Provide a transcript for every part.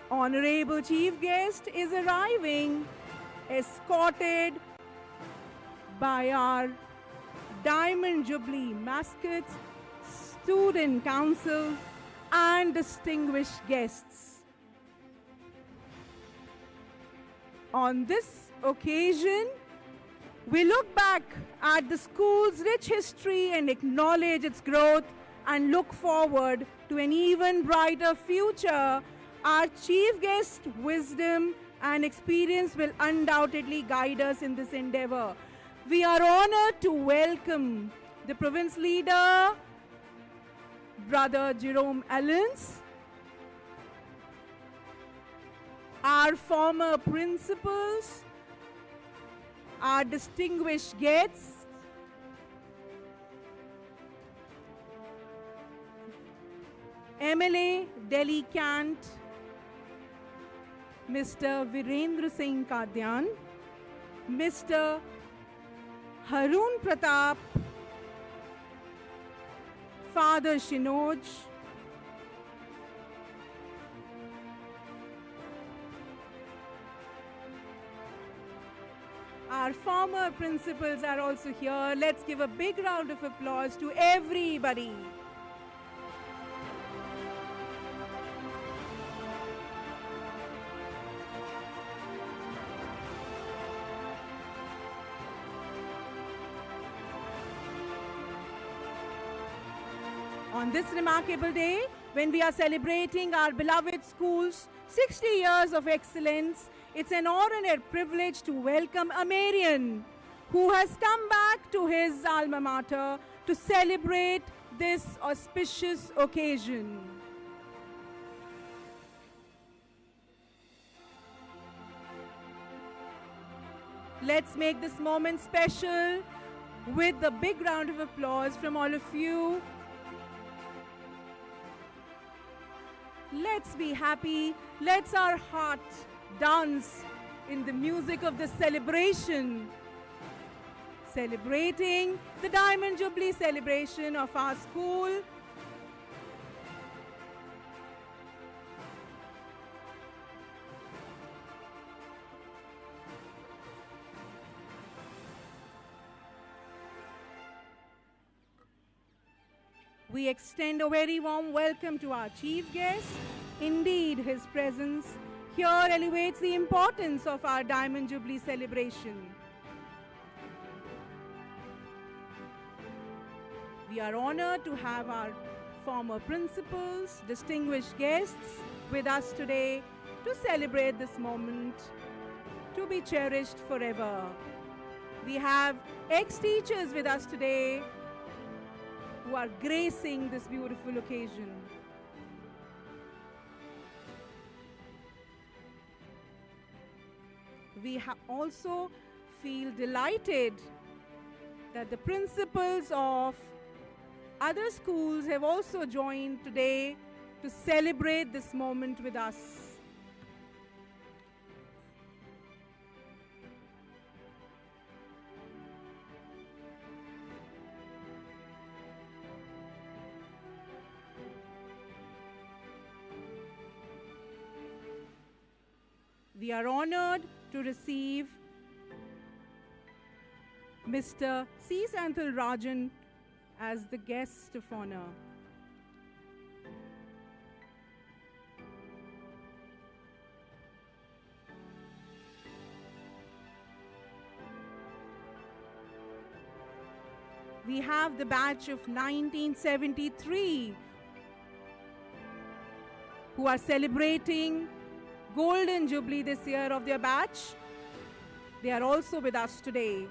Honorable Chief Guest is arriving, escorted by our Diamond Jubilee mascots, student council, and distinguished guests. On this occasion, we look back at the school's rich history and acknowledge its growth and look forward to an even brighter future. Our chief guest's wisdom and experience will undoubtedly guide us in this endeavor. We are honored to welcome the province leader, Brother Jerome Allens, our former principals, our distinguished guests, MLA Delhi Cant, Mr. Virendra Singh Kadyan, Mr. Harun Pratap, Father Shinoj, our former principals are also here. Let's give a big round of applause to everybody. On this remarkable day, when we are celebrating our beloved school's 60 years of excellence, it's an honor and a privilege to welcome a Marian who has come back to his alma mater to celebrate this auspicious occasion. Let's make this moment special with a big round of applause from all of you. Let's be happy. Let's our heart dance in the music of the celebration. Celebrating the Diamond Jubilee celebration of our school. We extend a very warm welcome to our chief guest. Indeed, his presence here elevates the importance of our Diamond Jubilee celebration. We are honored to have our former principals, distinguished guests with us today to celebrate this moment to be cherished forever. We have ex-teachers with us today who are gracing this beautiful occasion. We also feel delighted that the principals of other schools have also joined today to celebrate this moment with us. We are honored to receive Mr. C. Santhal Rajan as the guest of honor. We have the batch of 1973 who are celebrating Golden Jubilee this year of their batch. They are also with us today.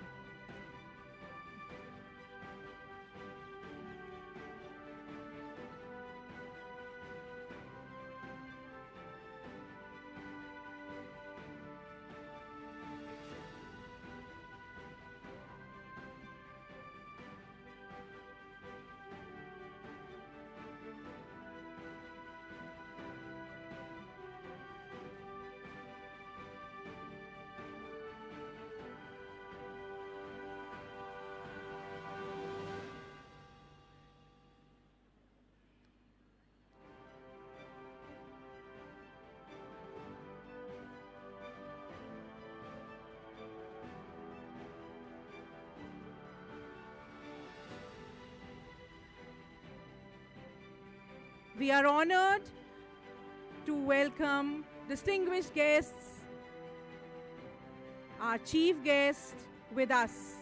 We are honored to welcome distinguished guests, our chief guest with us.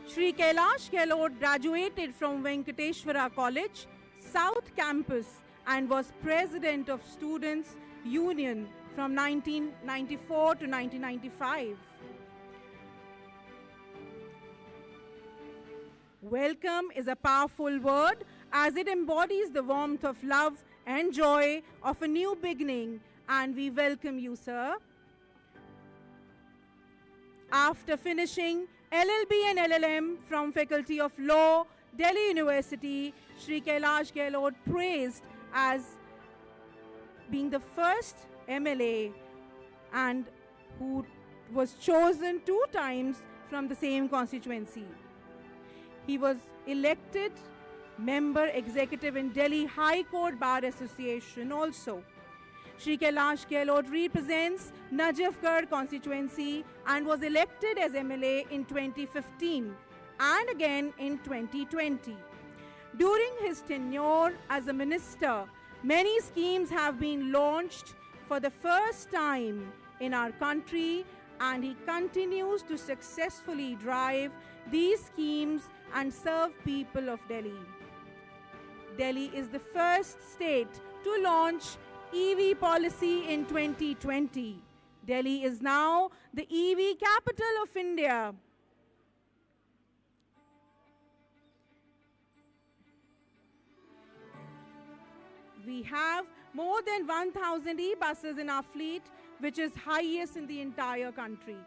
Shri Kailash Gehlot graduated from Venkateshwara College, South Campus, and was President of Students' Union from 1994 to 1995. Welcome is a powerful word as it embodies the warmth of love and joy of a new beginning, and we welcome you, sir. After finishing LLB and LLM from Faculty of Law, Delhi University, Shri Kailash Gehlot praised as being the first MLA and who was chosen 2 times from the same constituency. He was elected member executive in Delhi High Court Bar Association also. Shri Kailash Gehlot represents Najafgarh constituency and was elected as MLA in 2015 and again in 2020. During his tenure as a minister, many schemes have been launched for the first time in our country, and he continues to successfully drive these schemes and serve people of Delhi. Delhi is the first state to launch EV policy in 2020. Delhi is now the EV capital of India. We have more than 1,000 e-buses in our fleet, which is highest in the entire country.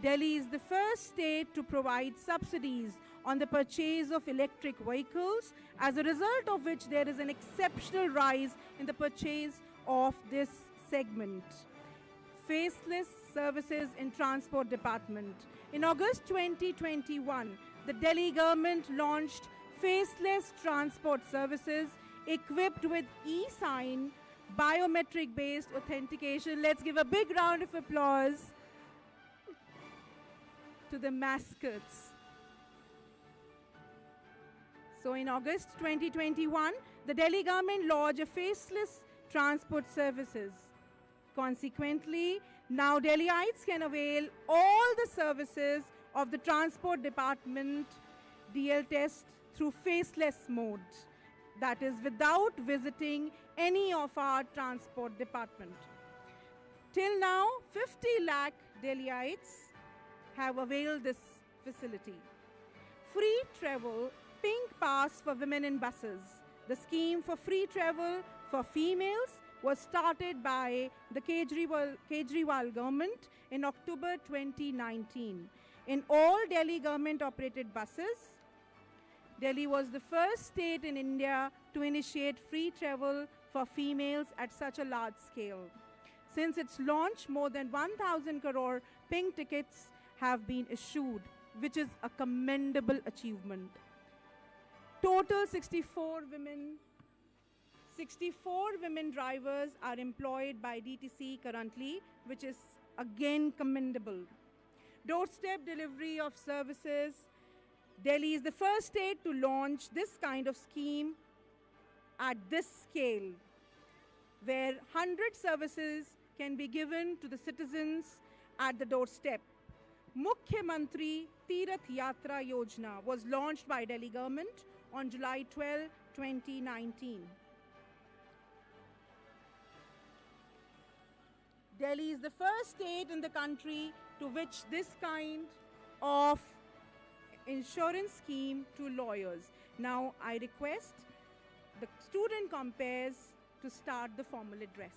Delhi is the first state to provide subsidies on the purchase of electric vehicles, as a result of which there is an exceptional rise in the purchase of this segment. Faceless services in Transport Department. In August 2021, the Delhi government launched faceless transport services equipped with e-sign, biometric-based authentication. Let's give a big round of applause to the mascots. So in August 2021, the Delhi government launched a faceless transport services. Consequently, now Delhiites can avail all the services of the Transport Department DL test through faceless mode. That is without visiting any of our transport department. Till now, 50 lakh Delhiites have availed this facility. Free travel, pink pass for women in buses. The scheme for free travel for females was started by the Kejriwal government in October 2019. In all Delhi government operated buses, Delhi was the first state in India to initiate free travel for females at such a large scale. Since its launch, more than 1,000 crore pink tickets have been issued, which is a commendable achievement. Total 64 women drivers are employed by DTC currently, which is again commendable. Doorstep delivery of services. Delhi is the first state to launch this kind of scheme at this scale, where 100 services can be given to the citizens at the doorstep. Mukhyamantri Tirath Yatra Yojana was launched by Delhi government on July 12, 2019. Delhi is the first state in the country to which this kind of insurance scheme to lawyers. Now I request the student compares to start the formal address.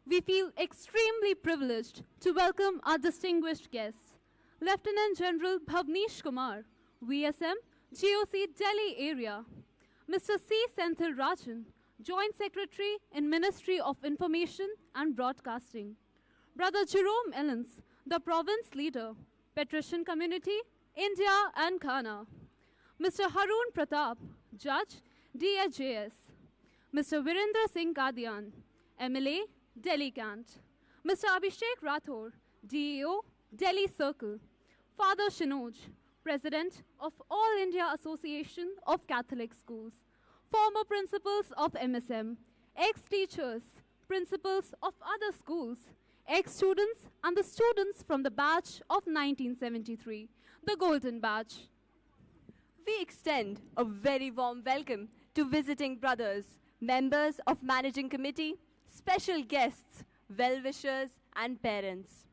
We feel extremely privileged to welcome our distinguished guest, Lieutenant General Bhavneesh Kumar, VSM, GOC Delhi area, Mr. C. Senthil Rajan, Joint Secretary in Ministry of Information and Broadcasting, Brother Jerome Ellens, the Province Leader, Patrician Community, India and Ghana, Mr. Harun Pratap, Judge, DHJS, Mr. Virendra Singh Kadian, MLA, Delhi Cant. Mr. Abhishek Rathore, DEO, Delhi Circle. Father Shinoj, President of All India Association of Catholic Schools. Former principals of MSM, ex-teachers, principals of other schools, ex-students and the students from the batch of 1973, the Golden Batch. We extend a very warm welcome to visiting brothers, members of Managing Committee, special guests, well-wishers and parents.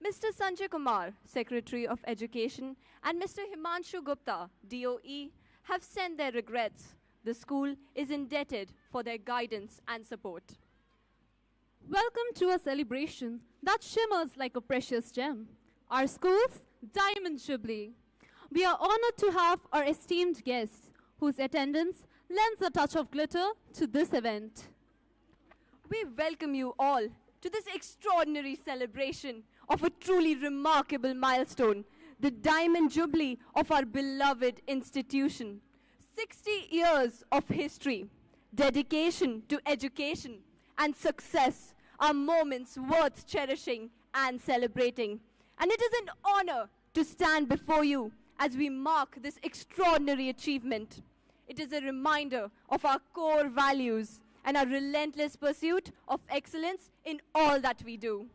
Mr. Sanjay Kumar, Secretary of Education, and Mr. Himanshu Gupta, DOE, have sent their regrets. The school is indebted for their guidance and support. Welcome to a celebration that shimmers like a precious gem. Our school's Diamond Jubilee. We are honored to have our esteemed guests, whose attendance lends a touch of glitter to this event. We welcome you all to this extraordinary celebration of a truly remarkable milestone, the Diamond Jubilee of our beloved institution. 60 years of history, dedication to education, and success are moments worth cherishing and celebrating. And it is an honor to stand before you as we mark this extraordinary achievement. It is a reminder of our core values and our relentless pursuit of excellence in all that we do.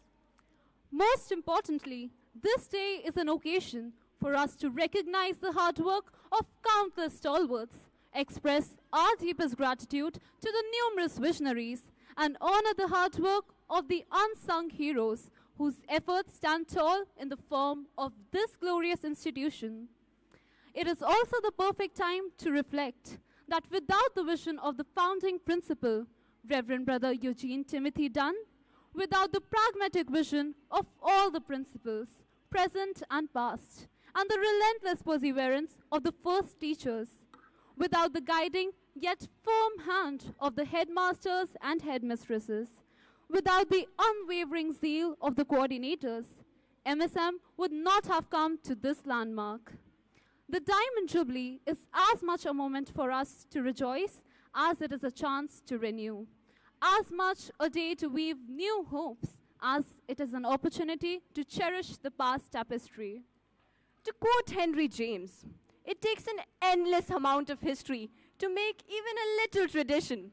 Most importantly, this day is an occasion for us to recognize the hard work of countless stalwarts, express our deepest gratitude to the numerous visionaries, and honor the hard work of the unsung heroes whose efforts stand tall in the form of this glorious institution. It is also the perfect time to reflect that without the vision of the founding principal, Reverend Brother Eugene Timothy Dunn, without the pragmatic vision of all the principals, present and past, and the relentless perseverance of the first teachers, without the guiding yet firm hand of the headmasters and headmistresses, without the unwavering zeal of the coordinators, MSM would not have come to this landmark. The Diamond Jubilee is as much a moment for us to rejoice as it is a chance to renew, as much a day to weave new hopes as it is an opportunity to cherish the past tapestry. To quote Henry James, it takes an endless amount of history to make even a little tradition.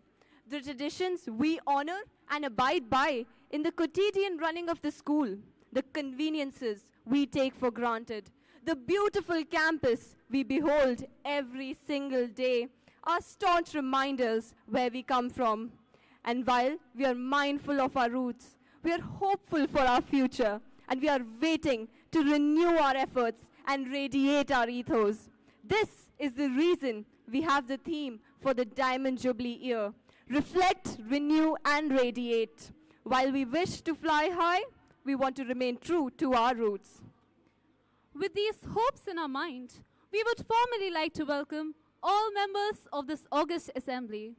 The traditions we honor and abide by in the quotidian running of the school, the conveniences we take for granted, the beautiful campus we behold every single day are staunch reminders where we come from. And while we are mindful of our roots, we are hopeful for our future, and we are waiting to renew our efforts and radiate our ethos. This is the reason we have the theme for the Diamond Jubilee year: reflect, renew, and radiate. While we wish to fly high, we want to remain true to our roots. With these hopes in our mind, we would formally like to welcome all members of this august assembly,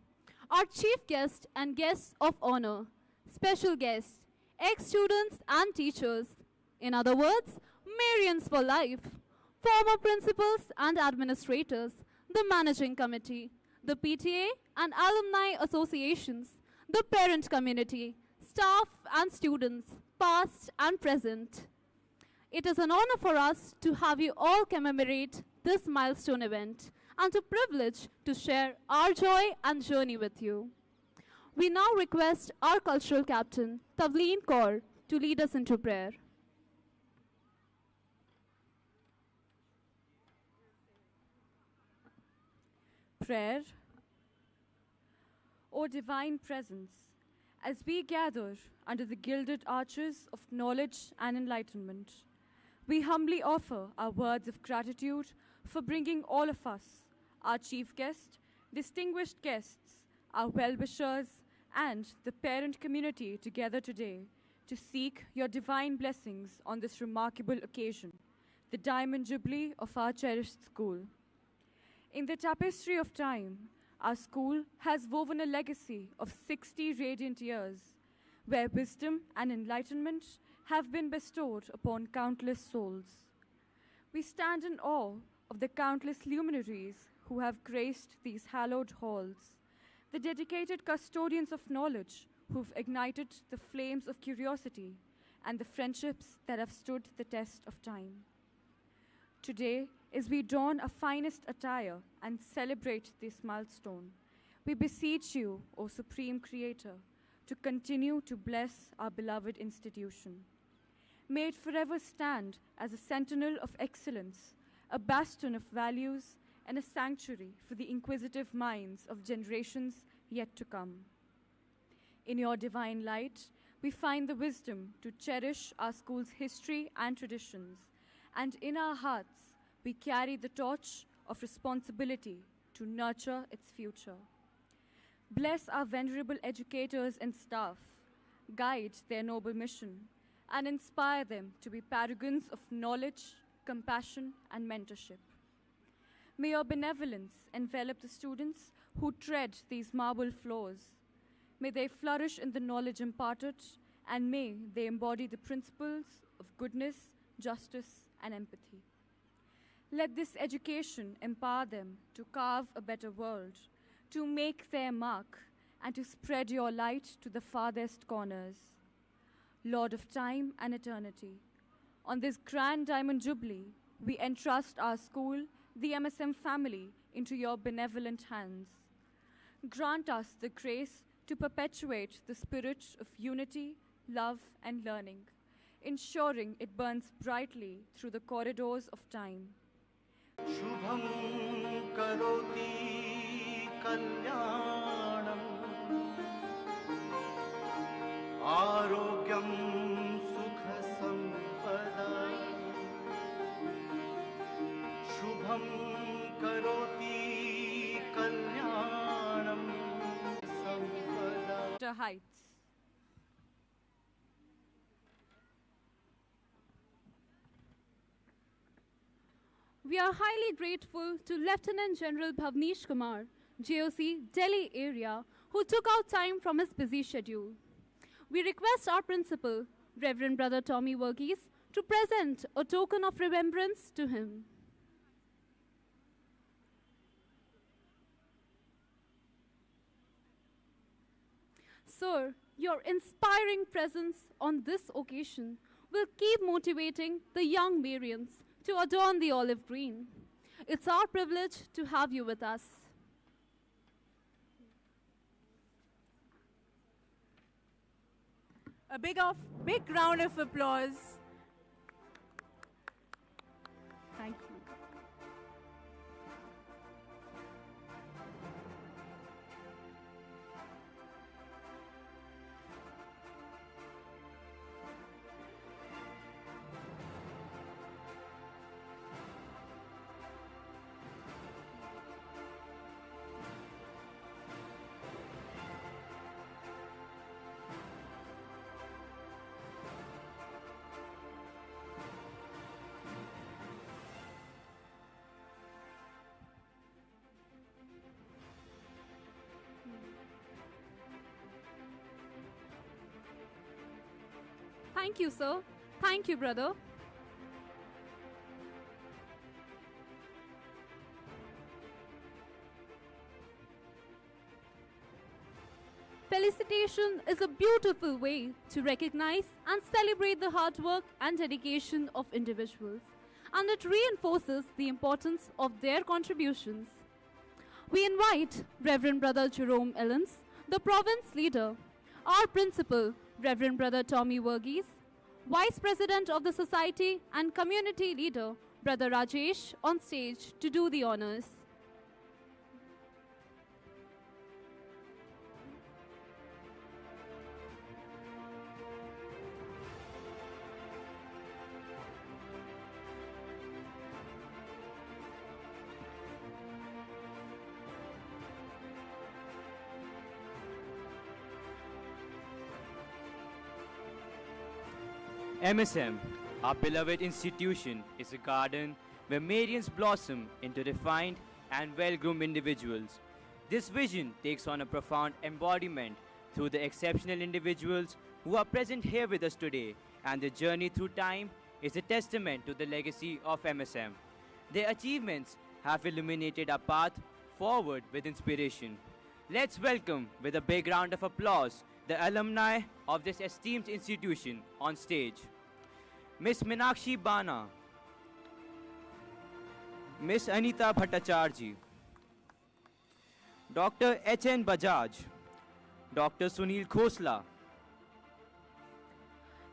our chief guest and guests of honor, special guests, ex-students and teachers, in other words, Marians for life, former principals and administrators, the managing committee, the PTA and alumni associations, the parent community, staff and students, past and present. It is an honor for us to have you all commemorate this milestone event and a privilege to share our joy and journey with you. We now request our cultural captain, Tavleen Kaur, to lead us into prayer. Prayer. O divine presence, as we gather under the gilded arches of knowledge and enlightenment, we humbly offer our words of gratitude for bringing all of us, our chief guest, distinguished guests, our well-wishers, and the parent community together today to seek your divine blessings on this remarkable occasion, the Diamond Jubilee of our cherished school. In the tapestry of time, our school has woven a legacy of 60 radiant years, where wisdom and enlightenment have been bestowed upon countless souls. We stand in awe of the countless luminaries who have graced these hallowed halls, the dedicated custodians of knowledge who've ignited the flames of curiosity, and the friendships that have stood the test of time. Today, as we don our finest attire and celebrate this milestone, we beseech you, O Supreme Creator, to continue to bless our beloved institution. May it forever stand as a sentinel of excellence, a bastion of values, and a sanctuary for the inquisitive minds of generations yet to come. In your divine light, we find the wisdom to cherish our school's history and traditions, and in our hearts, we carry the torch of responsibility to nurture its future. Bless our venerable educators and staff, guide their noble mission, and inspire them to be paragons of knowledge, compassion, and mentorship. May your benevolence envelop the students who tread these marble floors. May they flourish in the knowledge imparted, and may they embody the principles of goodness, justice, and empathy. Let this education empower them to carve a better world, to make their mark, and to spread your light to the farthest corners. Lord of time and eternity, on this grand Diamond Jubilee, we entrust our school, the MSM family, into your benevolent hands. Grant us the grace to perpetuate the spirit of unity, love, and learning, ensuring it burns brightly through the corridors of time. Shubham karoti kalyanam Arogyam sukha sampada Shubham karoti kalyanam sampada. Heights. We are highly grateful to Lieutenant General Bhavnish Kumar, JOC, Delhi area, who took out time from his busy schedule. We request our principal, Reverend Brother Tommy Verghese, to present a token of remembrance to him. Sir, your inspiring presence on this occasion will keep motivating the young Marians to adorn the olive green. It's our privilege to have you with us. A big round of applause. Thank you. Thank you, sir. Thank you, brother. Felicitation is a beautiful way to recognize and celebrate the hard work and dedication of individuals, and it reinforces the importance of their contributions. We invite Reverend Brother Jerome Ellens, the province leader, our principal, Reverend Brother Tommy Verghese, Vice President of the Society and Community Leader, Brother Rajesh, on stage to do the honors. MSM, our beloved institution, is a garden where Marians blossom into refined and well-groomed individuals. This vision takes on a profound embodiment through the exceptional individuals who are present here with us today, and their journey through time is a testament to the legacy of MSM. Their achievements have illuminated our path forward with inspiration. Let's welcome with a big round of applause the alumni of this esteemed institution on stage. Miss Meenakshi Bana, Miss Anita Bhattacharjee, Dr. H.N. Bajaj, Dr. Sunil Khosla,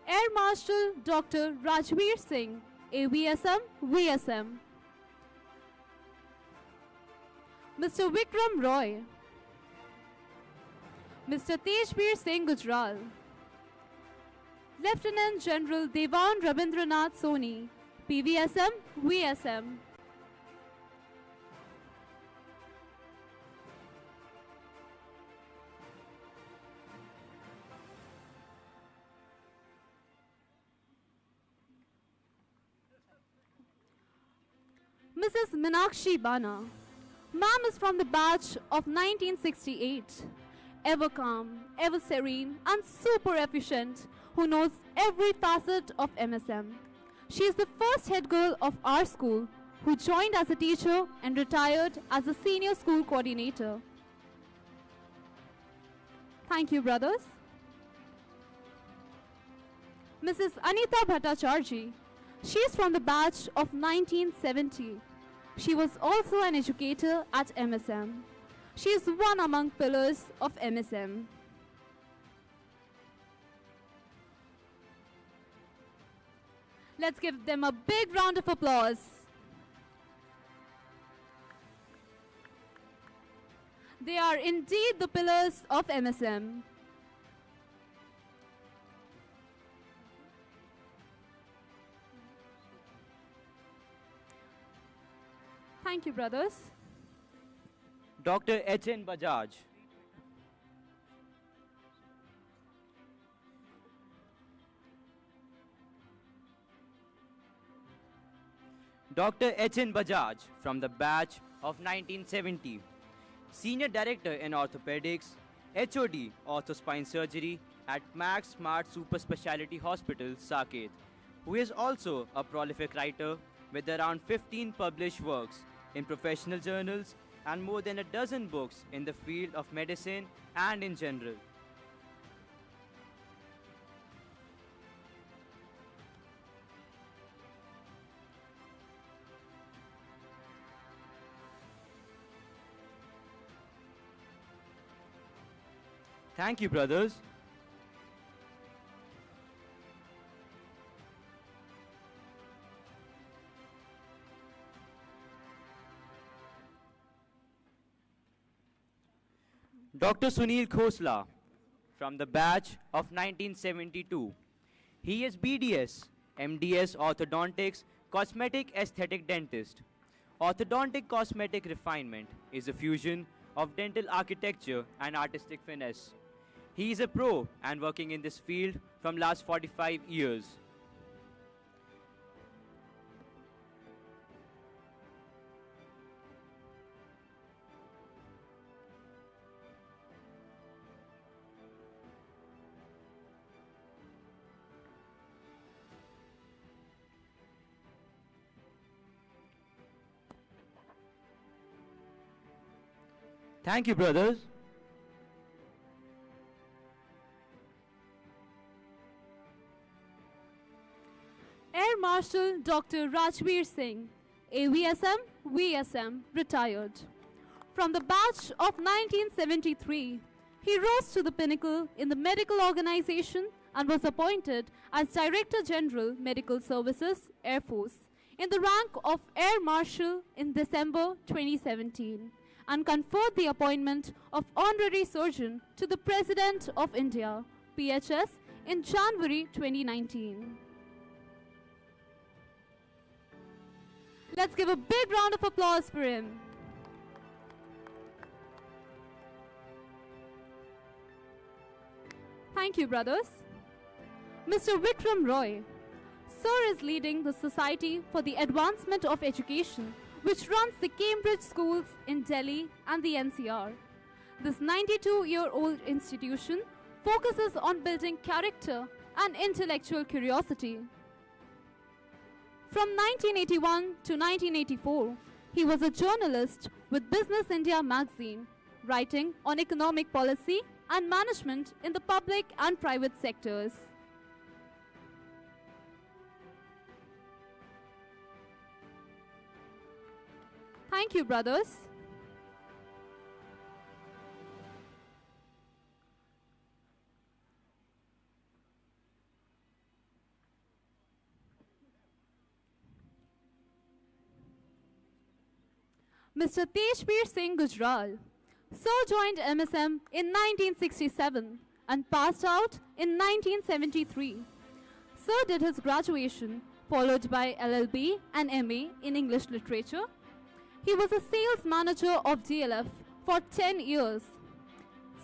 Air Marshal Dr. Rajveer Singh, AVSM, VSM. Mr. Vikram Roy, Mr. Tejbir Singh Gujral, Lieutenant General Devan Rabindranath Soni, PVSM, VSM. Mrs. Meenakshi Bana. Ma'am is from the batch of 1968. Ever calm, ever serene, and super efficient, who knows every facet of MSM. She is the first head girl of our school, who joined as a teacher and retired as a senior school coordinator. Thank you, brothers. Mrs. Anita Bhattacharjee. She is from the batch of 1970. She was also an educator at MSM. She is one among pillars of MSM. Let's give them a big round of applause. They are indeed the pillars of MSM. Thank you, brothers. Dr. H.N. Bajaj, Dr. H.N. Bajaj from the batch of 1970, Senior Director in Orthopedics, HOD Orthospine Surgery at Max Smart Super Speciality Hospital, Saket, who is also a prolific writer with around 15 published works in professional journals and more than a dozen books in the field of medicine and in general. Thank you, brothers. Dr. Sunil Khosla from the batch of 1972. He is BDS, MDS Orthodontics, Cosmetic Aesthetic Dentist. Orthodontic cosmetic refinement is a fusion of dental architecture and artistic finesse. He is a pro and working in this field from last 45 years. Thank you, brothers. Air Marshal Dr. Rajveer Singh, AVSM, VSM, retired. From the batch of 1973, he rose to the pinnacle in the medical organization and was appointed as Director General Medical Services, Air Force, in the rank of Air Marshal in December 2017, and conferred the appointment of Honorary Surgeon to the President of India, PHS, in January 2019. Let's give a big round of applause for him. Thank you, brothers. Mr. Vikram Roy. Sir is leading the Society for the Advancement of Education, which runs the Cambridge schools in Delhi and the NCR. This 92-year-old institution focuses on building character and intellectual curiosity. From 1981 to 1984, he was a journalist with Business India magazine, writing on economic policy and management in the public and private sectors. Thank you, brothers. Mr. Tejbir Singh Gujral. Sir joined MSM in 1967 and passed out in 1973. Sir did his graduation, followed by LLB and MA in English Literature. He was a sales manager of DLF for 10 years.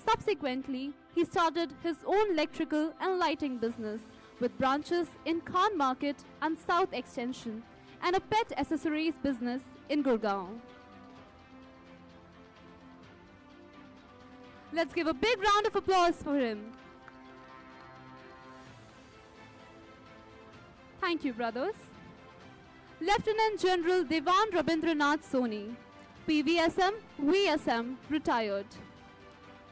Subsequently, he started his own electrical and lighting business with branches in Khan Market and South Extension and a pet accessories business in Gurgaon. Let's give a big round of applause for him. Thank you, brothers. Lieutenant General Devan Rabindranath Soni, PVSM, VSM, retired.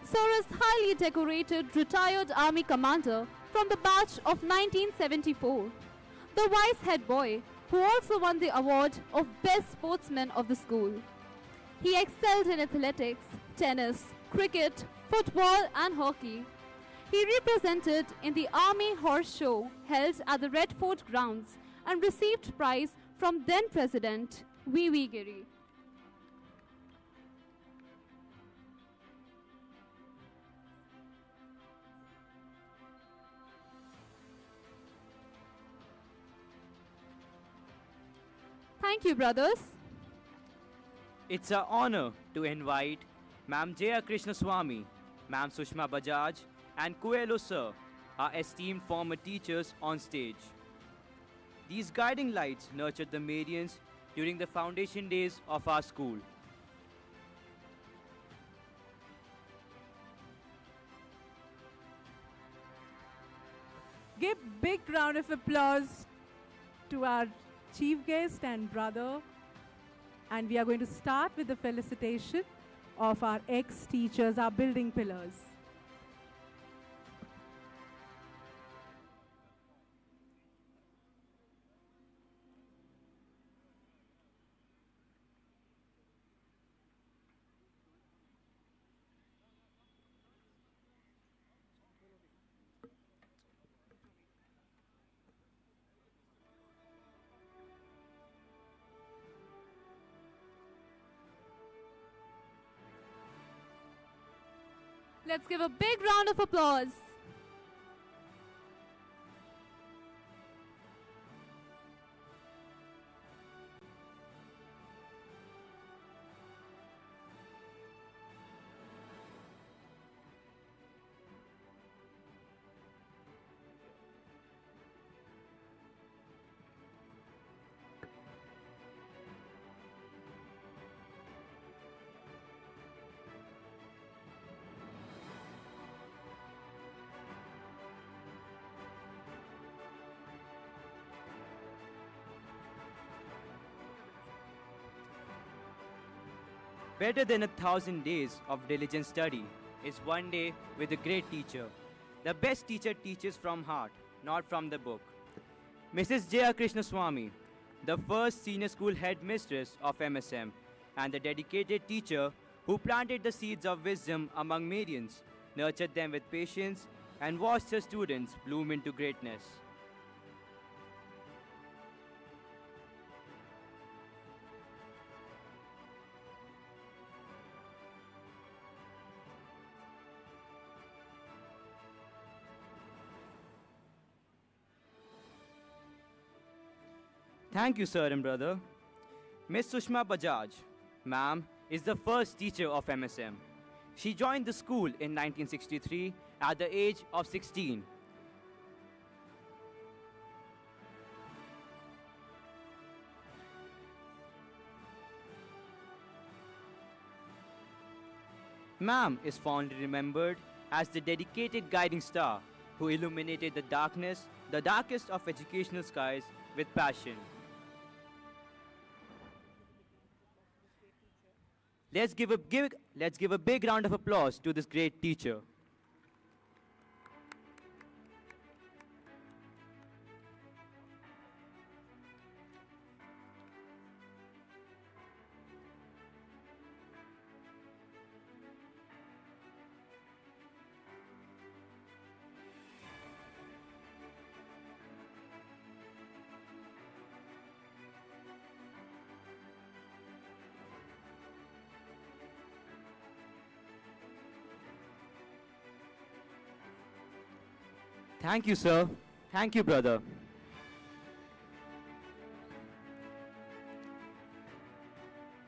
Sir is highly decorated retired Army commander from the batch of 1974. The vice head boy, who also won the award of Best Sportsman of the school. He excelled in athletics, tennis, cricket, football and hockey. He represented in the Army Horse Show held at the Red Fort grounds and received prize from then President V.V. Giri. Thank you, brothers. It's an honor to invite Ma'am Jaya Krishnaswamy, Ma'am Sushma Bajaj, and Coelho Sir, our esteemed former teachers, on stage. These guiding lights nurtured the Marians during the foundation days of our school. Give big round of applause to our chief guest and brother. And we are going to start with the felicitation of our ex-teachers, our building pillars. Let's give a big round of applause. Better than 1,000 days of diligent study is one day with a great teacher. The best teacher teaches from heart, not from the book. Mrs. Jaya Krishnaswamy, the first senior school headmistress of MSM, and the dedicated teacher who planted the seeds of wisdom among Marians, nurtured them with patience, and watched her students bloom into greatness. Thank you, sir and brother. Miss Sushma Bajaj, ma'am, is the first teacher of MSM. She joined the school in 1963 at the age of 16. Ma'am is fondly remembered as the dedicated guiding star who illuminated the darkest of educational skies with passion. Let's give a big round of applause to this great teacher. Thank you, sir. Thank you, brother.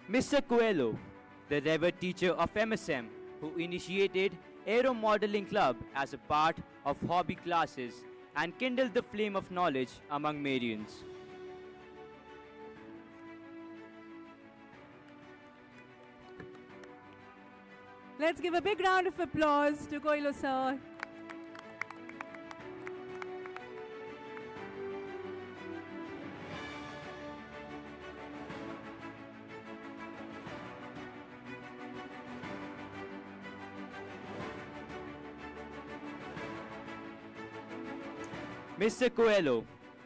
Mr. Coelho, the revered teacher of MSM, who initiated Aero Modeling Club as a part of hobby classes and kindled the flame of knowledge among Marians. Let's give a big round of applause to Coelho sir. Mr. Coelho,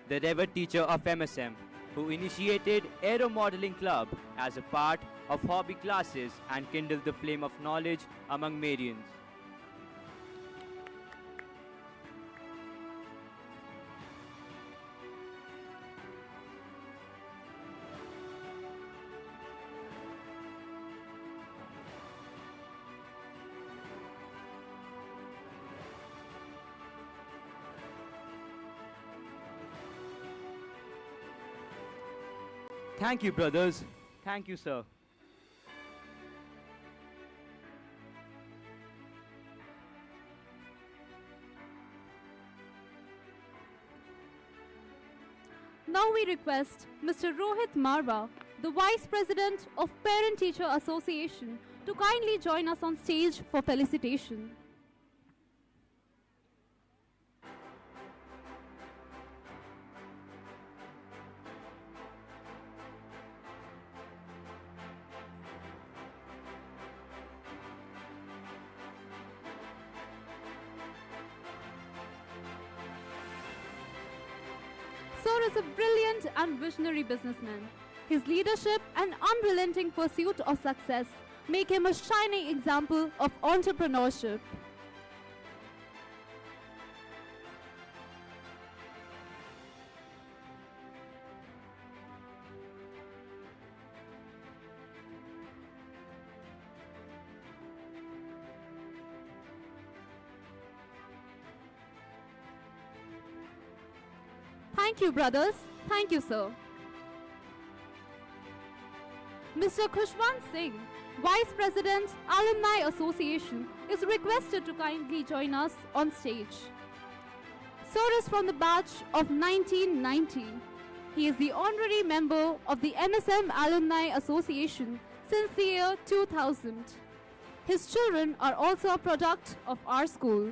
the revered teacher of MSM, who initiated Aero Modeling Club as a part of hobby classes and kindled the flame of knowledge among Marians. Thank you, brothers. Thank you, sir. Now we request Mr. Rohit Marwa, the Vice President of Parent Teacher Association, to kindly join us on stage for felicitation. Sir is a brilliant and visionary businessman. His leadership and unrelenting pursuit of success make him a shining example of entrepreneurship. Thank you, brothers. Thank you, sir. Mr. Khushwant Singh, Vice President, Alumni Association, is requested to kindly join us on stage. Sir is from the batch of 1990. He is the honorary member of the MSM Alumni Association since the year 2000. His children are also a product of our school.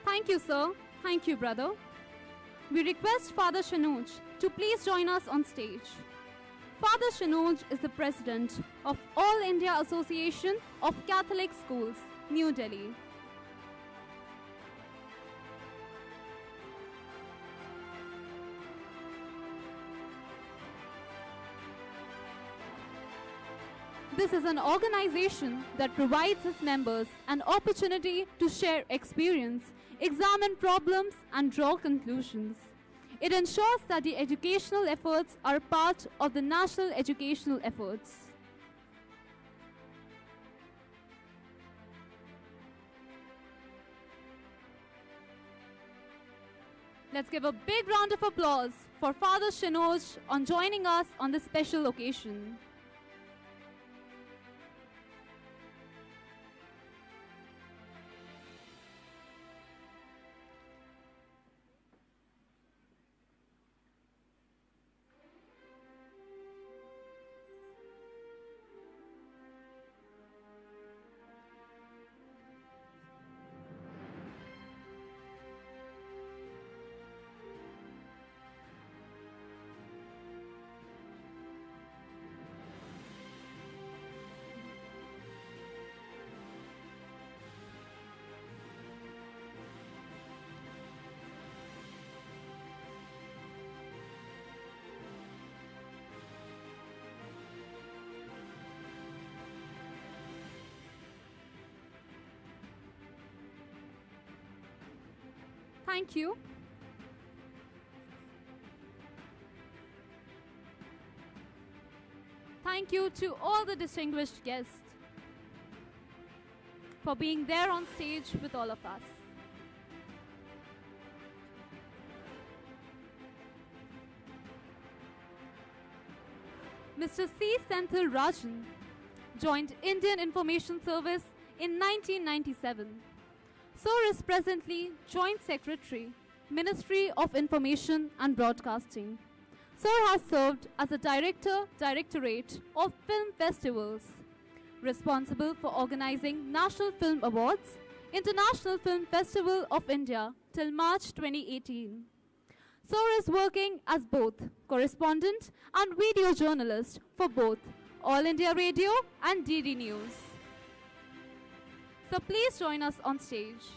Thank you, sir. Thank you, brother. We request Father Shanoj to please join us on stage. Father Shanoj is the president of All India Association of Catholic Schools, New Delhi. This is an organization that provides its members an opportunity to share experience, examine problems, and draw conclusions. It ensures that the educational efforts are part of the national educational efforts. Let's give a big round of applause for Father Shanoj on joining us on this special occasion. Thank you. Thank you to all the distinguished guests for being there on stage with all of us. Mr. C. Senthil Rajan joined Indian Information Service in 1997. Sir is presently Joint Secretary, Ministry of Information and Broadcasting. Sir has served as a Directorate of Film Festivals, responsible for organizing National Film Awards, International Film Festival of India till March 2018. Sir is working as both correspondent and video journalist for both All India Radio and DD News. So please join us on stage.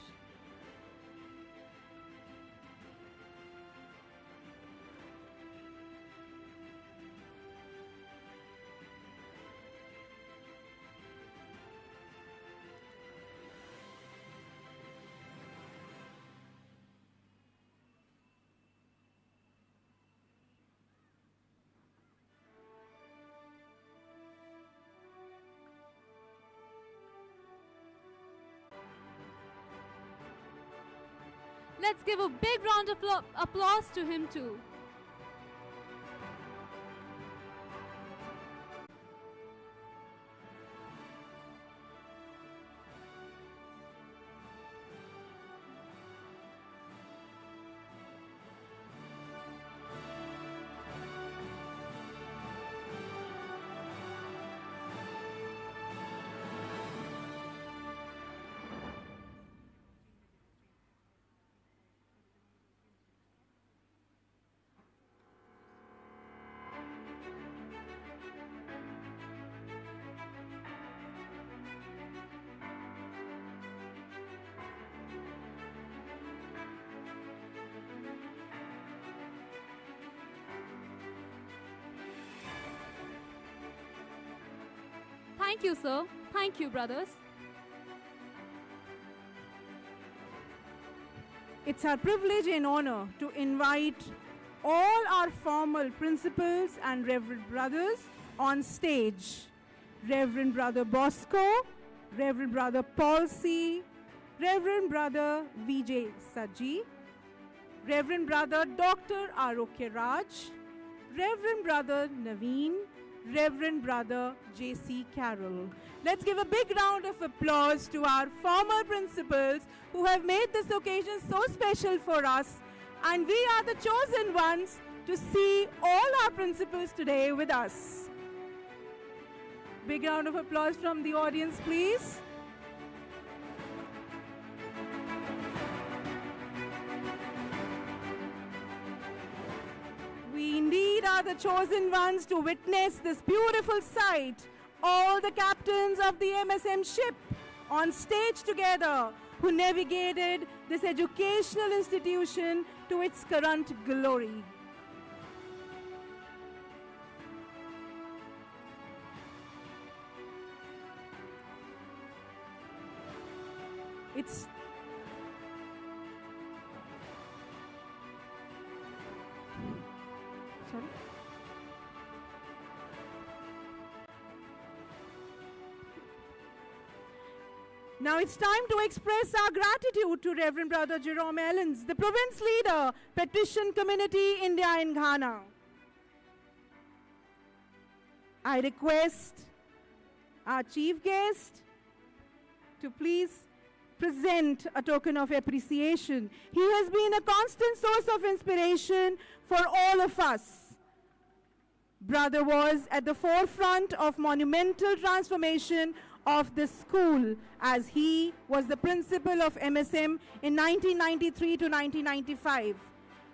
Let's give a big round of applause to him too. Thank you, sir. Thank you, brothers. It's our privilege and honor to invite all our formal principals and Reverend Brothers on stage. Reverend Brother Bosco, Reverend Brother Paul C., Reverend Brother Vijay Saji, Reverend Brother Dr. Arokya Raj, Reverend Brother Naveen, Reverend Brother J.C. Carroll. Let's give a big round of applause to our former principals who have made this occasion so special for us. And we are the chosen ones to see all our principals today with us. Big round of applause from the audience, please. We indeed are the chosen ones to witness this beautiful sight. All the captains of the MSM ship on stage together who navigated this educational institution to its current glory. It's sorry. Now it's time to express our gratitude to Reverend Brother Jerome Ellens, the province leader, Patrician Community, India and Ghana. I request our chief guest to please present a token of appreciation. He has been a constant source of inspiration for all of us. Brother was at the forefront of monumental transformation of the school as he was the principal of MSM in 1993 to 1995.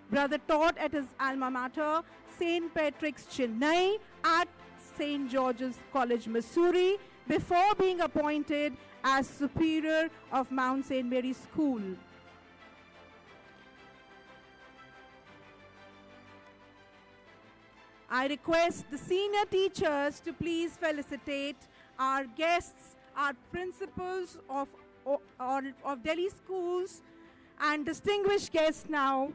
Brother taught at his alma mater, St. Patrick's, Chennai, at St. George's College, Missouri, before being appointed as superior of Mount St. Mary's School. I request the senior teachers to please felicitate our guests, our principals of Delhi schools, And distinguished guests now,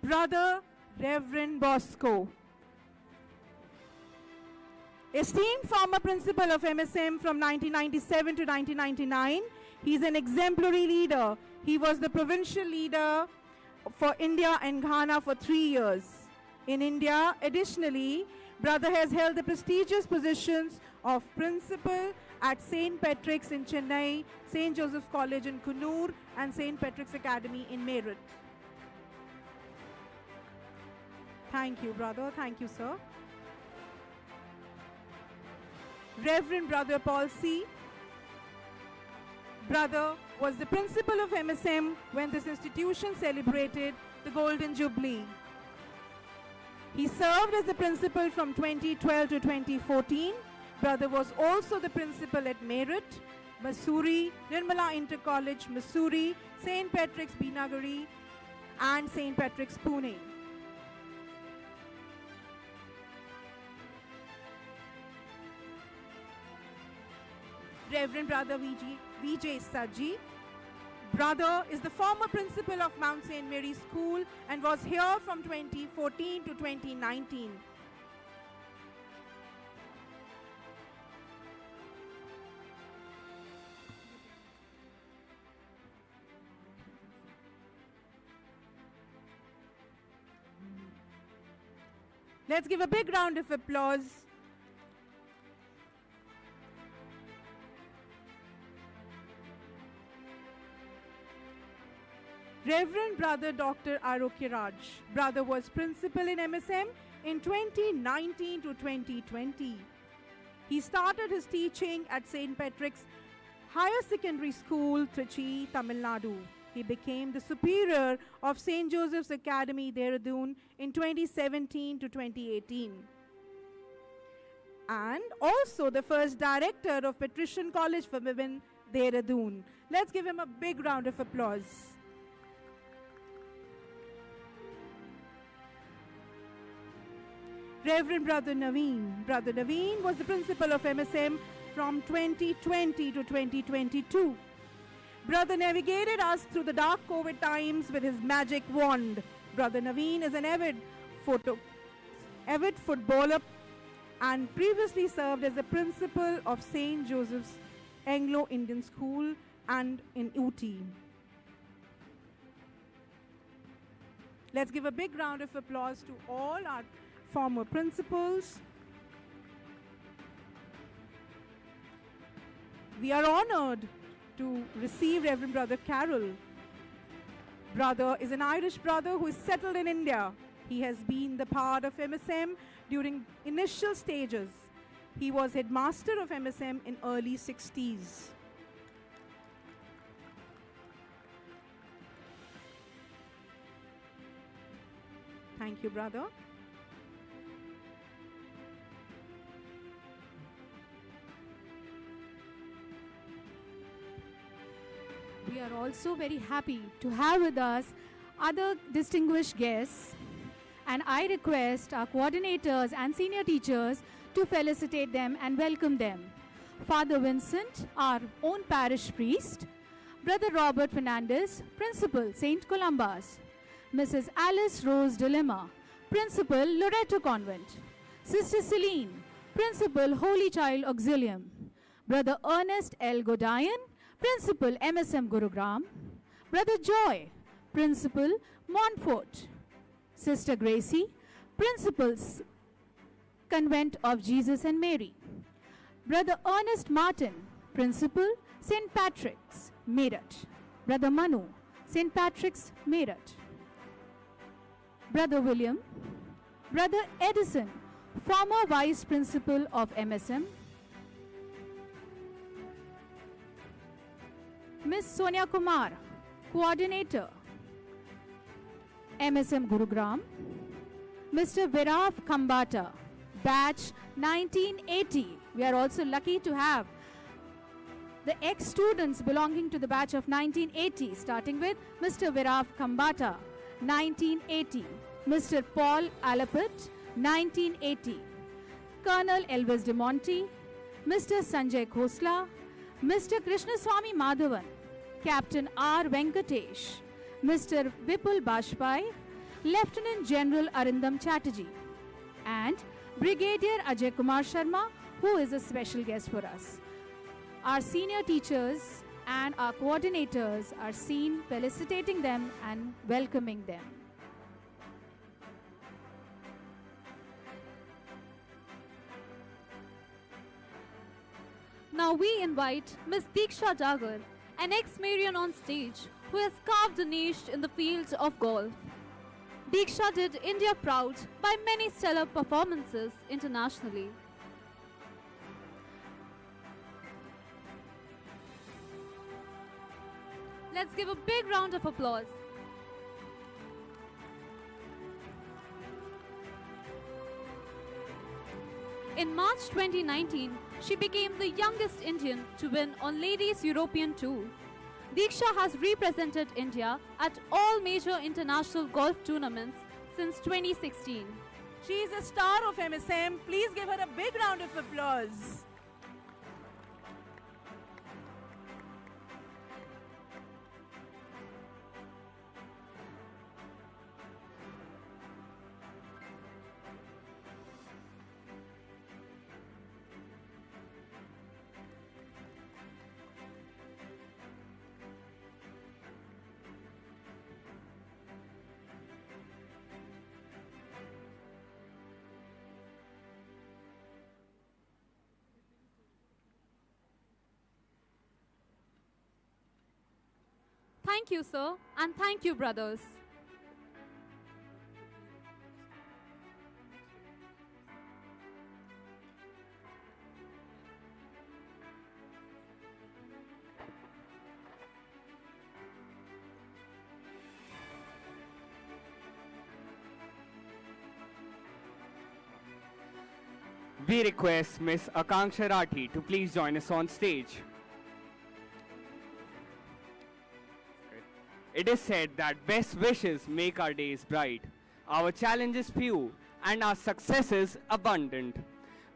Brother Reverend Bosco. Esteemed former principal of MSM from 1997 to 1999, he is an exemplary leader. He was the provincial leader for India and Ghana for 3 years. In India, additionally, Brother has held the prestigious positions of principal at St. Patrick's in Chennai, St. Joseph College in Kannur, and St. Patrick's Academy in Meerut. Thank you, brother. Thank you, sir. Reverend Brother Paul C. Brother was the principal of MSM when this institution celebrated the Golden Jubilee. He served as the principal from 2012 to 2014. Brother was also the principal at Meerut, Mussoorie, Nirmala Inter College, Mussoorie, St. Patrick's Binagari, and St. Patrick's Pune. Reverend Brother Vijay Saji. Brother is the former principal of Mount St. Mary's School and was here from 2014 to 2019. Let's give a big round of applause. Reverend Brother Dr. Arokya Raj. Brother was principal in MSM in 2019 to 2020. He started his teaching at St. Patrick's Higher Secondary School, Trichy, Tamil Nadu. He became the superior of St. Joseph's Academy, Dehradun in 2017 to 2018. And also the first director of Patrician College for Women, Dehradun. Let's give him a big round of applause. Reverend Brother Naveen. Brother Naveen was the principal of MSM from 2020 to 2022. Brother navigated us through the dark COVID times with his magic wand. Brother Naveen is an avid footballer and previously served as the principal of St. Joseph's Anglo-Indian School and in UT. Let's give a big round of applause to all our former principals. We are honored to receive Reverend Brother Carroll. Brother is an Irish brother who is settled in India. He has been the part of MSM during initial stages. He was headmaster of MSM in early 60s. Thank you, brother. We are also very happy to have with us other distinguished guests, and I request our coordinators and senior teachers to felicitate them and welcome them. Father Vincent, our own parish priest, Brother Robert Fernandez, Principal, St. Columbus, Mrs. Alice Rose Dilemma, Principal, Loreto Convent, Sister Celine, Principal, Holy Child Auxilium, Brother Ernest L. Godian, Principal, MSM Gurugram, Brother Joy, Principal, Montfort, Sister Gracie, Principals, Convent of Jesus and Mary, Brother Ernest Martin, Principal, St. Patrick's, Meerut, Brother Manu, St. Patrick's, Meerut, Brother William, Brother Edison, former Vice Principal of MSM, Miss Sonia Kumar, Coordinator, MSM Gurugram, Mr. Viraf Khambata, Batch 1980. We are also lucky to have the ex-students belonging to the batch of 1980, starting with Mr. Viraf Khambata, 1980, Mr. Paul Alapit, 1980, Colonel Elvis De Monte, Mr. Sanjay Khosla, Mr. Krishnaswamy Madhavan, Captain R. Venkatesh, Mr. Vipul Bajpai, Lieutenant General Arindam Chatterjee, and Brigadier Ajay Kumar Sharma, who is a special guest for us. Our senior teachers and our coordinators are seen felicitating them and welcoming them. Now we invite Ms. Diksha Dagar, an ex-Marion on stage who has carved a niche in the field of golf. Diksha did India proud by many stellar performances internationally. Let's give a big round of applause. In March 2019, she became the youngest Indian to win on Ladies European Tour. Diksha has represented India at all major international golf tournaments since 2016. She is a star of MSM. Please give her a big round of applause. Thank you, sir, and thank you, brothers. We request Ms. Akanksha Rathi to please join us on stage. It is said that best wishes make our days bright, our challenges few, and our successes abundant.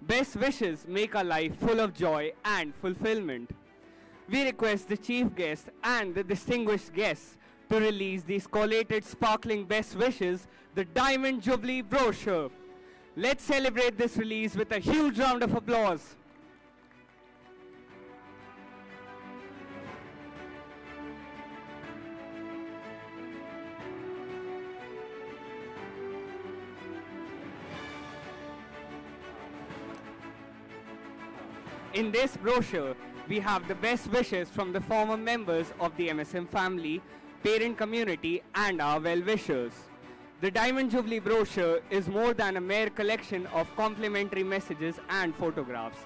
Best wishes make our life full of joy and fulfillment. We request the chief guest and the distinguished guests to release these collated sparkling best wishes, the Diamond Jubilee brochure. Let's celebrate this release with a huge round of applause. In this brochure, we have the best wishes from the former members of the MSM family, parent community, and our well-wishers. The Diamond Jubilee brochure is more than a mere collection of complimentary messages and photographs.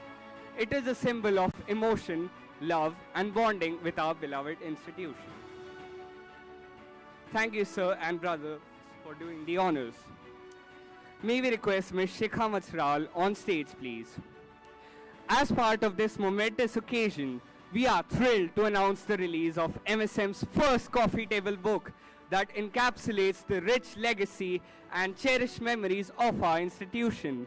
It is a symbol of emotion, love, and bonding with our beloved institution. Thank you, sir and brother, for doing the honors. May we request Ms. Shikha Matsral on stage, please. As part of this momentous occasion, we are thrilled to announce the release of MSM's first coffee table book that encapsulates the rich legacy and cherished memories of our institution.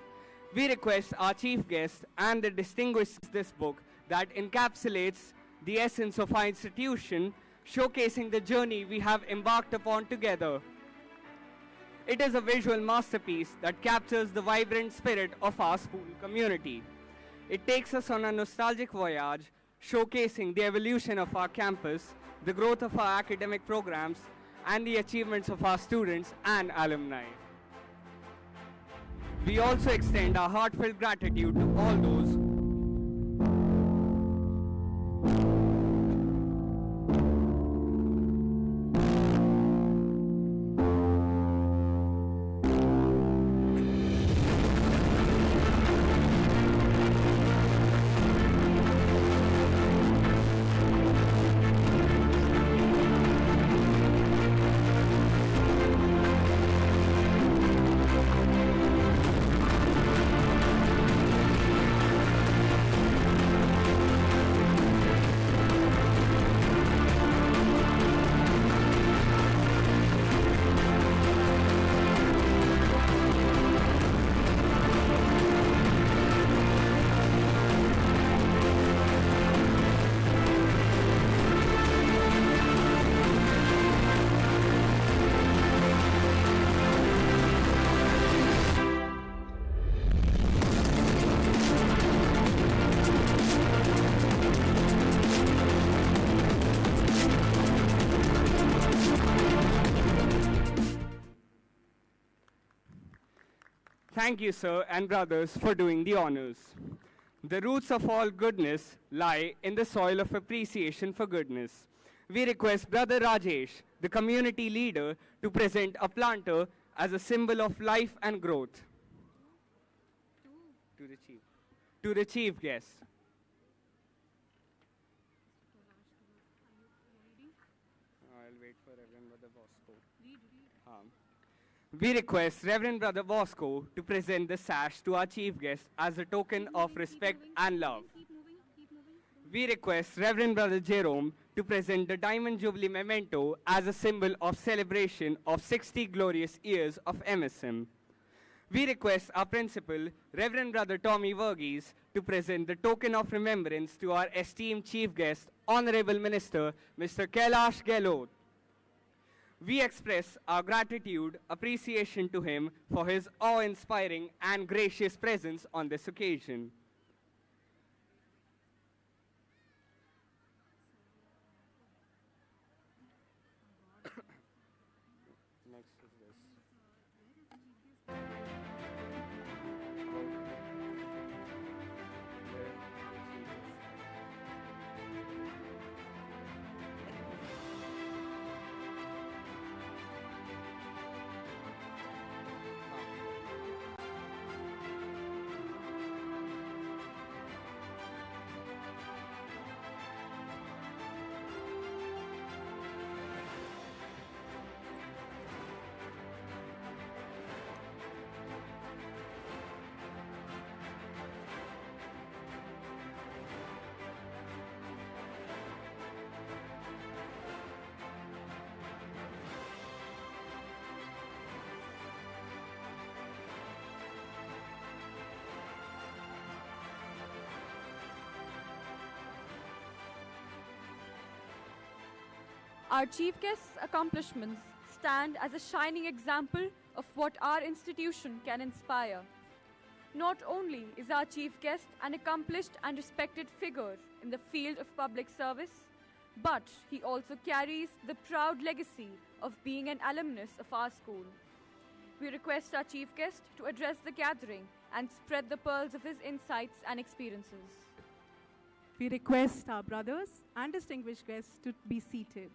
We request our chief guest and the distinguished this book that encapsulates the essence of our institution, showcasing the journey we have embarked upon together. It is a visual masterpiece that captures the vibrant spirit of our school community. It takes us on a nostalgic voyage, showcasing the evolution of our campus, the growth of our academic programs, and the achievements of our students and alumni. We also extend our heartfelt gratitude to all those Thank you, sir and brothers, for doing the honors. The roots of all goodness lie in the soil of appreciation for goodness. We request Brother Rajesh, the community leader, to present a planter as a symbol of life and growth. To the chief guest. I'll wait for Reverend Brother Bosco. We request Reverend Brother Bosco to present the sash to our chief guest as a token of respect and love. We request Reverend Brother Jerome to present the Diamond Jubilee Memento as a symbol of celebration of 60 glorious years of MSM. We request our principal, Reverend Brother Tommy Verghese, to present the token of remembrance to our esteemed chief guest, Honorable Minister, Mr. Kailash Gehlot. We express our gratitude, appreciation to him for his awe-inspiring and gracious presence on this occasion. Next is this. Our chief guest's accomplishments stand as a shining example of what our institution can inspire. Not only is our chief guest an accomplished and respected figure in the field of public service, but he also carries the proud legacy of being an alumnus of our school. We request our chief guest to address the gathering and spread the pearls of his insights and experiences. We request our brothers and distinguished guests to be seated.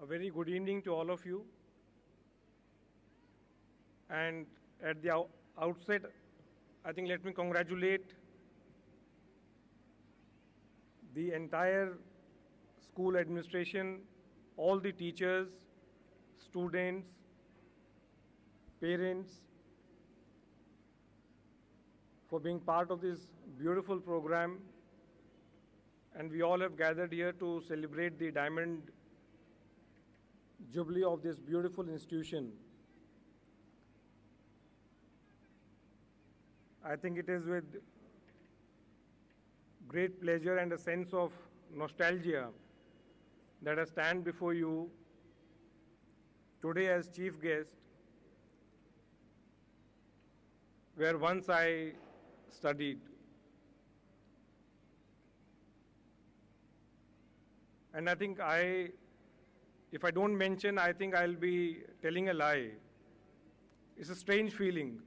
A very good evening to all of you. And at the outset, I think let me congratulate the entire school administration, all the teachers, students, parents, for being part of this beautiful program. And we all have gathered here to celebrate the Diamond Jubilee of this beautiful institution. I think it is with great pleasure and a sense of nostalgia that I stand before you today as chief guest, where once I studied. And I think if I don't mention, I think I'll be telling a lie. It's a strange feeling.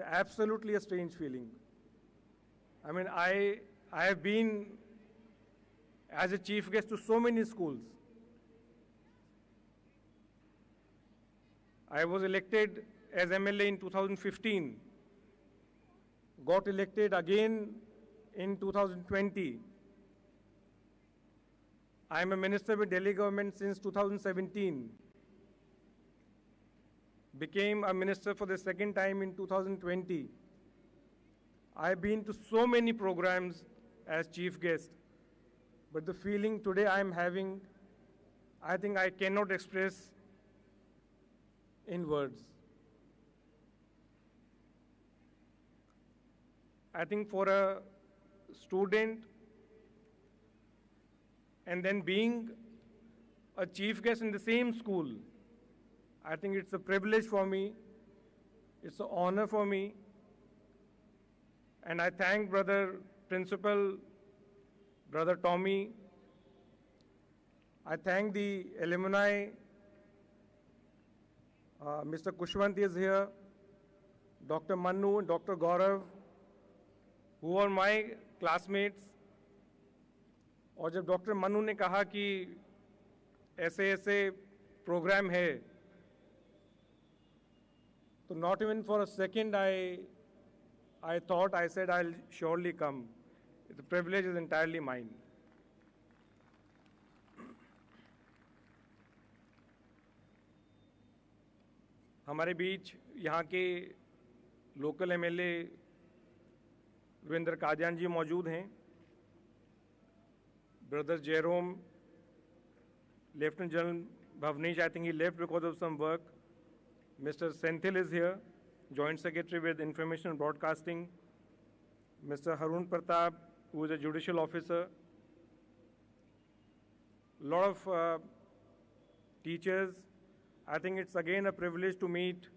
Absolutely a strange feeling. I mean, I have been as a chief guest to so many schools. I was elected as MLA in 2015, got elected again in 2020. I am a minister with Delhi government since 2017. Became a minister for the second time in 2020. I've been to so many programs as chief guest, but the feeling today I'm having, I think I cannot express in words. I think for a student and then being a chief guest in the same school, I think it's a privilege for me, it's an honor for me, and I thank Brother Principal, Brother Tommy, I thank the alumni, Mr. Kushwant is here, Dr. Manu and Dr. Gaurav, who are my classmates. और जब doctor Manu ने कहा कि ऐसे ऐसे programme है, तो not even for a second I thought, I said I'll surely come. The privilege is entirely mine. हमारे बीच यहाँ के लोकल एमएलए वीरेंद्र कादियान जी मौजूद हैं. Brother Jerome, Lieutenant General Bhavnish, I think he left because of some work. Mr. Senthil is here, Joint Secretary with Information and Broadcasting. Mr. Harun Pratap, who is a judicial officer. A lot of teachers. I think it's again a privilege to meet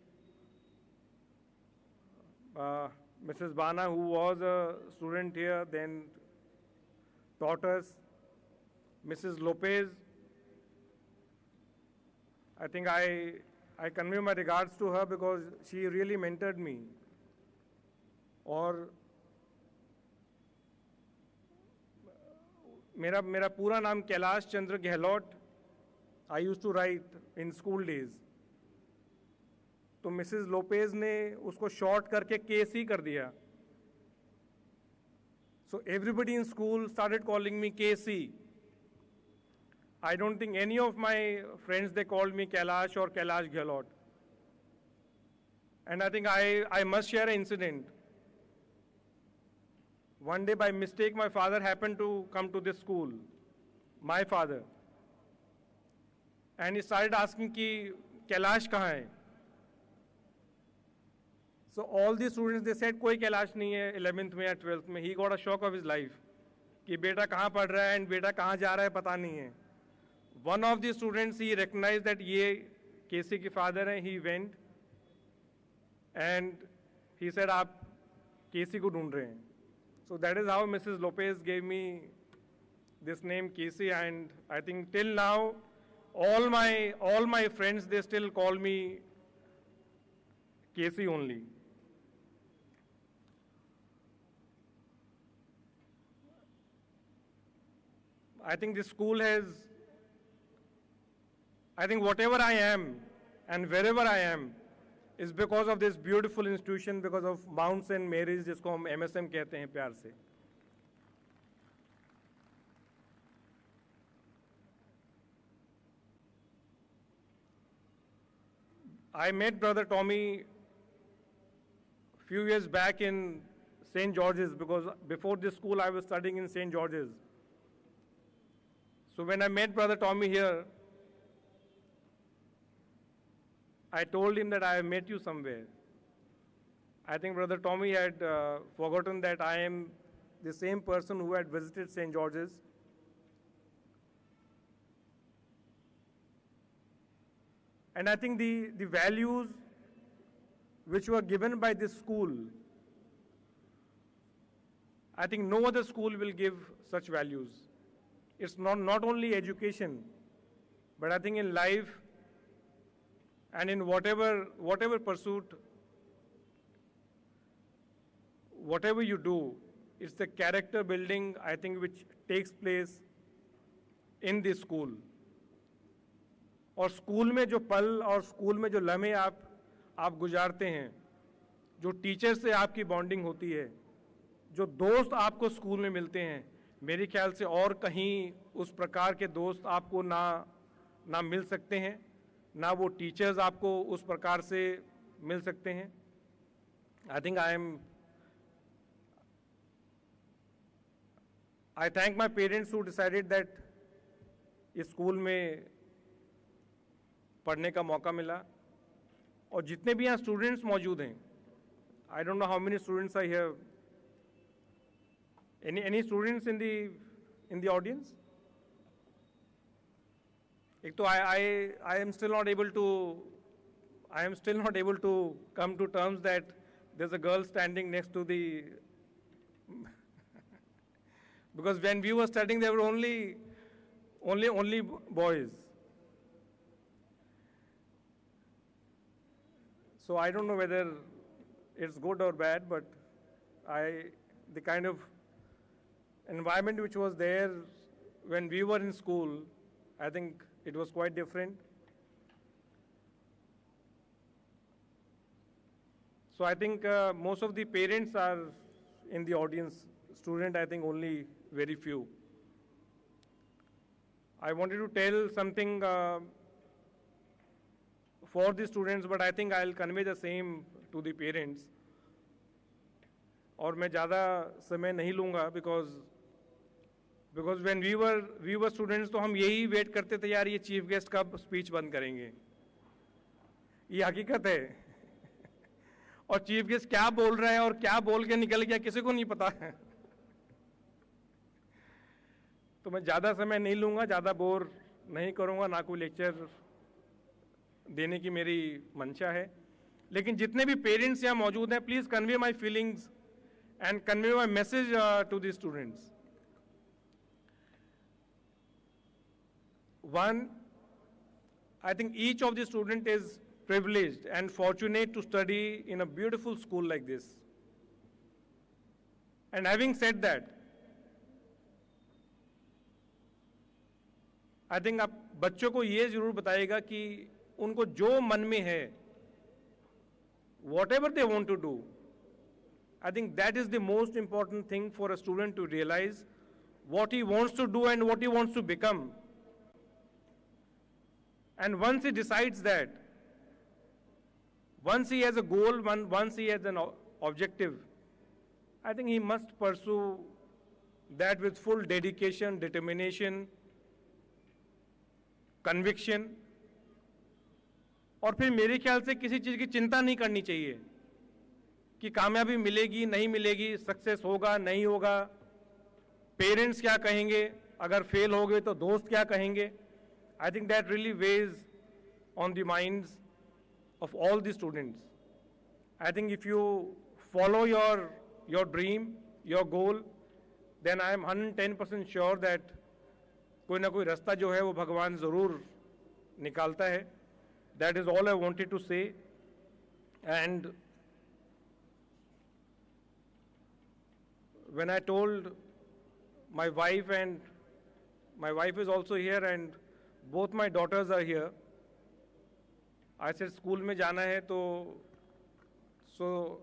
Mrs. Bana, who was a student here, then taught us. Mrs. Lopez, I think I convey my regards to her because she really mentored me. और मेरा पूरा नाम Kailash Chandra Gehlot. I used to write in school days. तो Mrs Lopez ने उसको short करके KC कर दिया. So everybody in school started calling me KC. I don't think any of my friends, they called me Kailash or Kailash Gehlot. And I think I must share an incident. One day by mistake, my father happened to come to this school, my father. And he started asking ki Kailash kahan hai? So all the students, they said koi Kailash nahi hai 11th mein or 12th mein. He got a shock of his life. Ki beta kahan pad raha hai and beta kahan ja raha hai pata nahi hai. One of the students, he recognized that ye KC ke father hai. He went and he said, aap KC ko dhoond rahe hain. So that is how Mrs. Lopez gave me this name KC, and I think till now, all my friends, they still call me KC only. I think this school has, I think whatever I am and wherever I am is because of this beautiful institution, because of Mount St. Mary's, जिसको हम MSM कहते हैं प्यार से. I met Brother Tommy a few years back in St. George's, because before this school I was studying in St. George's. So when I met Brother Tommy here, I told him that I have met you somewhere. I think Brother Tommy had forgotten that I am the same person who had visited St. George's. And I think the values which were given by this school, I think no other school will give such values. It's not only education, but I think in life and in whatever pursuit, whatever you do, it's the character building, I think, which takes place in this school. और school में जो पल और school में जो लम्हे आप गुजारते हैं, जो टीचर से आपकी बॉन्डिंग होती है, जो दोस्त आपको स्कूल में मिलते हैं, मेरे ख्याल से और कहीं उस प्रकार के दोस्त आपको ना मिल सकते हैं, ना वो टीचर्स आपको उस प्रकार से मिल सकते हैं. I think I thank my parents who decided that इस स्कूल में पढ़ने का मौका मिला. और जितने भी यहाँ स्टूडेंट्स मौजूद हैं, I don't know how many students are here. Any students in the audience? एक तो I am still not able to come to terms that there's a girl standing next to the because when we were studying there were only boys. So I don't know whether it's good or bad, but the kind of environment which was there when we were in school, I think it was quite different. So I think most of the parents are in the audience. Student, I think only very few. I wanted to tell something for the students, but I think I'll convey the same to the parents. और मैं ज़्यादा समय नहीं लूँगा because when we were students तो हम यही wait करते थे, यार ये चीफ गेस्ट कब स्पीच बंद करेंगे. ये हकीकत है. और चीफ गेस्ट क्या बोल रहा है और क्या बोल के निकल गया किसी को नहीं पता है. तो मैं ज़्यादा समय नहीं लूँगा, ज़्यादा बोर नहीं करूँगा, ना कोई लेक्चर देने की मेरी मंशा है. लेकिन जितने भी पेरेंट्स यहाँ मौजूद हैं, please convey my feelings and convey my message to the students. One, I think each of the student is privileged and fortunate to study in a beautiful school like this. And having said that, I think आप बच्चों को ये जरूर बताइएगा कि उनको जो मन में है, whatever they want to do, I think that is the most important thing for a student to realize what he wants to do and what he wants to become. And once he decides that, once he has a goal, once he has an objective, I think he must pursue that with full dedication, determination, conviction. और फिर मेरे ख्याल से किसी चीज़ की चिंता नहीं करनी चाहिए कि कामयाबी मिलेगी नहीं मिलेगी, सक्सेस होगा नहीं होगा, पेरेंट्स क्या कहेंगे, अगर फेल हो गए तो दोस्त क्या कहेंगे. I think that really weighs on the minds of all the students. I think if you follow your dream, your goal, then I am 110% sure that कोई ना कोई रास्ता जो है वो भगवान ज़रूर निकालता है. That is all I wanted to say. And when I told my wife, and my wife is also here and both my daughters are here, I said school में जाना है तो so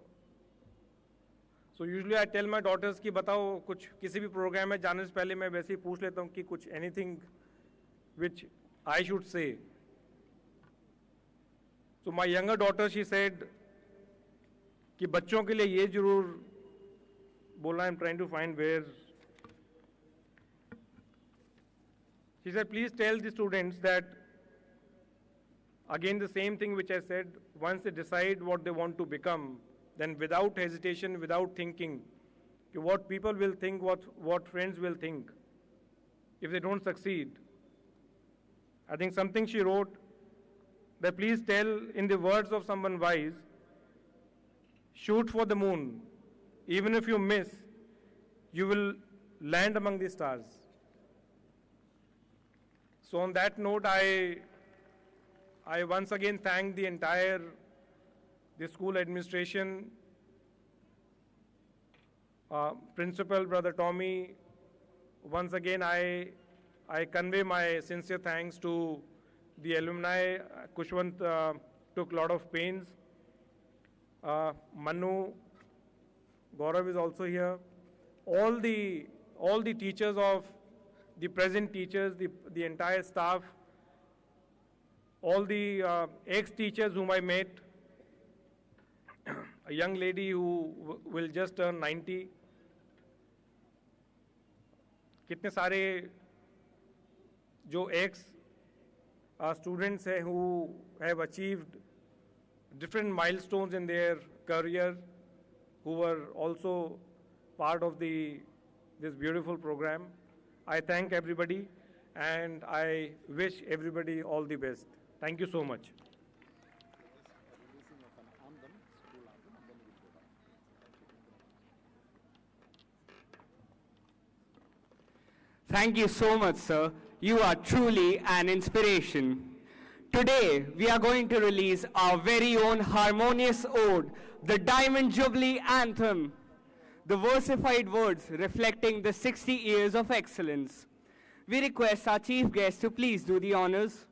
usually I tell my daughters कि बताओ कुछ किसी भी programme में जाने से पहले मैं वैसे ही पूछ लेता हूँ कि कुछ anything which I should say. So my younger daughter, she said कि बच्चों के लिए ये जरूर बोलना. I'm trying to find where. She said, please tell the students that, again the same thing which I said, once they decide what they want to become, then without hesitation, without thinking, what people will think, what friends will think, if they don't succeed. I think something she wrote, that please tell, in the words of someone wise, shoot for the moon. Even if you miss, you will land among the stars. So on that note, I once again thank the entire school administration, Principal Brother Tommy. Once again, I convey my sincere thanks to the alumni, Kushwant took a lot of pains. Manu, Gaurav is also here. All the teachers of the present teachers, the entire staff, all the ex-teachers whom I met, a young lady who will just turn 90. कितने सारे जो ex students हैं who have achieved different milestones in their career, who were also part of this beautiful program. I thank everybody and I wish everybody all the best. Thank you so much. Thank you so much, sir. You are truly an inspiration. Today, we are going to release our very own harmonious ode, the Diamond Jubilee Anthem, the versified words reflecting the 60 years of excellence. We request our chief guest to please do the honors.